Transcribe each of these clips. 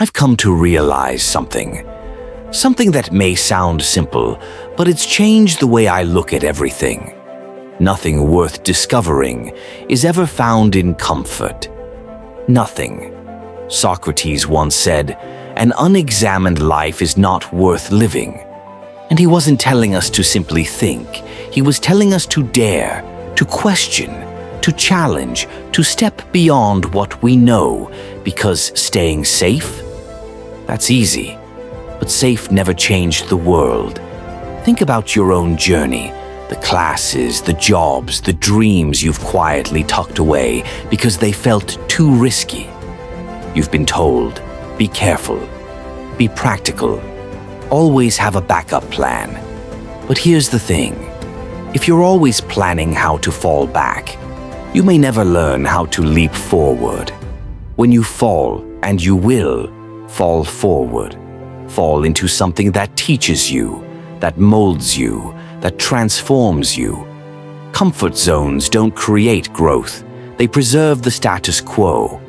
I've come to realize something. Something that may sound simple, but it's changed the way I look at everything. Nothing worth discovering is ever found in comfort. Nothing. Socrates once said, "An unexamined life is not worth living." And he wasn't telling us to simply think. He was telling us to dare, to question, to challenge, to step beyond what we know, because staying safe? That's easy. But safe never changed the world. Think about your own journey, the classes, the jobs, the dreams you've quietly tucked away because they felt too risky. You've been told, be careful, be practical, always have a backup plan. But here's the thing, if you're always planning how to fall back, you may never learn how to leap forward. When you fall, and you will, fall forward. Fall into something that teaches you, that molds you, that transforms you. Comfort zones don't create growth. They preserve the status quo.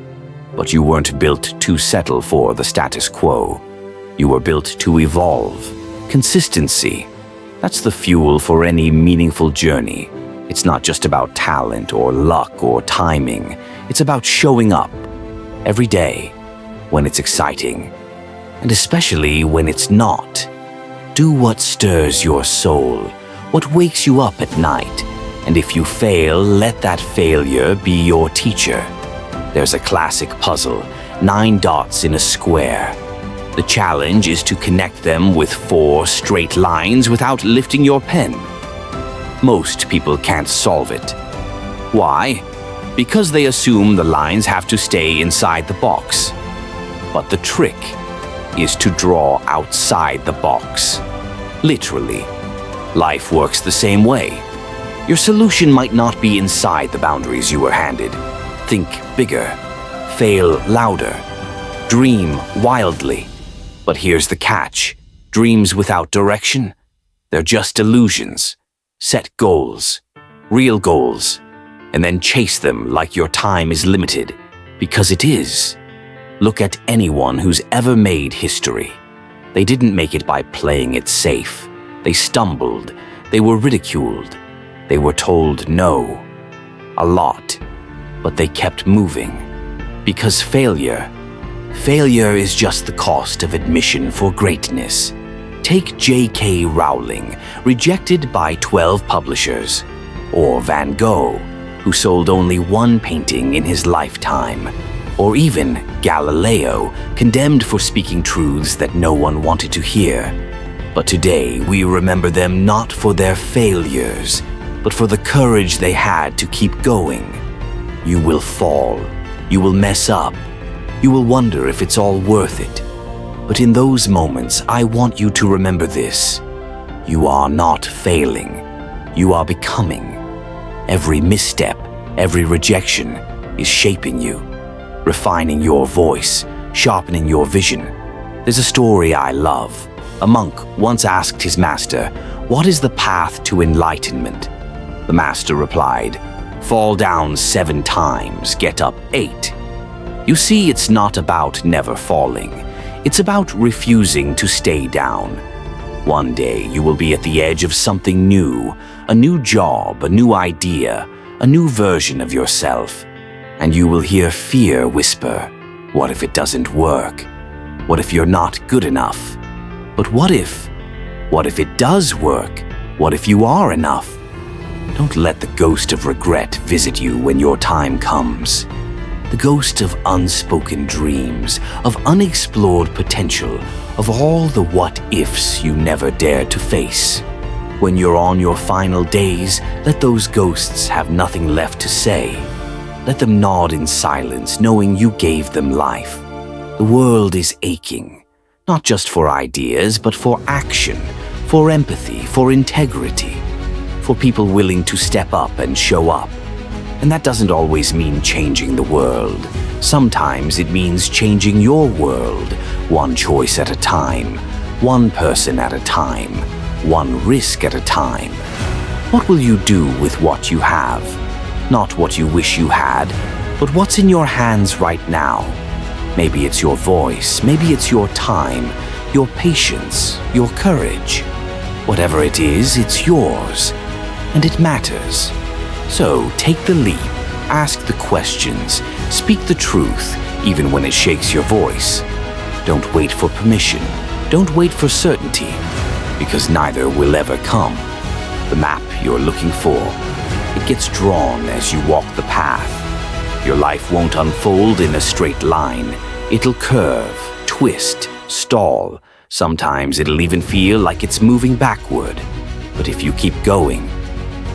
But you weren't built to settle for the status quo. You were built to evolve. Consistency. That's the fuel for any meaningful journey. It's not just about talent or luck or timing. It's about showing up every day when it's exciting. And especially when it's not. Do what stirs your soul, what wakes you up at night. And if you fail, let that failure be your teacher. There's a classic puzzle, 9 dots in a square. The challenge is to connect them with 4 straight lines without lifting your pen. Most people can't solve it. Why? Because they assume the lines have to stay inside the box. But the trick is to draw outside the box. Literally. Life works the same way. Your solution might not be inside the boundaries you were handed. Think bigger. Fail louder. Dream wildly. But here's the catch. Dreams without direction? They're just illusions. Set goals. Real goals. And then chase them like your time is limited. Because it is. Look at anyone who's ever made history. They didn't make it by playing it safe. They stumbled. They were ridiculed. They were told no. A lot. But they kept moving. Because failure is just the cost of admission for greatness. Take J.K. Rowling, rejected by 12 publishers. Or Van Gogh, who sold only 1 painting in his lifetime. Or even Galileo, condemned for speaking truths that no one wanted to hear. But today we remember them not for their failures, but for the courage they had to keep going. You will fall. You will mess up. You will wonder if it's all worth it. But in those moments, I want you to remember this. You are not failing. You are becoming. Every misstep, every rejection is shaping you. Refining your voice, sharpening your vision. There's a story I love. A monk once asked his master, "What is the path to enlightenment?" The master replied, "Fall down 7 times, get up 8. You see, it's not about never falling. It's about refusing to stay down. One day you will be at the edge of something new, a new job, a new idea, a new version of yourself. And you will hear fear whisper, what if it doesn't work? What if you're not good enough? But what if it does work? What if you are enough? Don't let the ghost of regret visit you when your time comes. The ghost of unspoken dreams, of unexplored potential, of all the what-ifs you never dared to face. When you're on your final days, let those ghosts have nothing left to say. Let them nod in silence, knowing you gave them life. The world is aching, not just for ideas, but for action, for empathy, for integrity, for people willing to step up and show up. And that doesn't always mean changing the world. Sometimes it means changing your world, one choice at a time, one person at a time, one risk at a time. What will you do with what you have? Not what you wish you had, but what's in your hands right now. Maybe it's your voice, maybe it's your time, your patience, your courage. Whatever it is, it's yours, and it matters. So take the leap, ask the questions, speak the truth, even when it shakes your voice. Don't wait for permission, don't wait for certainty, because neither will ever come. The map you're looking for, it gets drawn as you walk the path. Your life won't unfold in a straight line. It'll curve, twist, stall. Sometimes it'll even feel like it's moving backward. But if you keep going,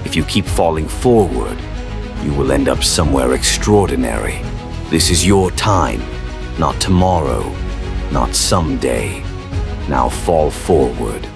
if you keep falling forward, you will end up somewhere extraordinary. This is your time, not tomorrow, not someday. Now fall forward.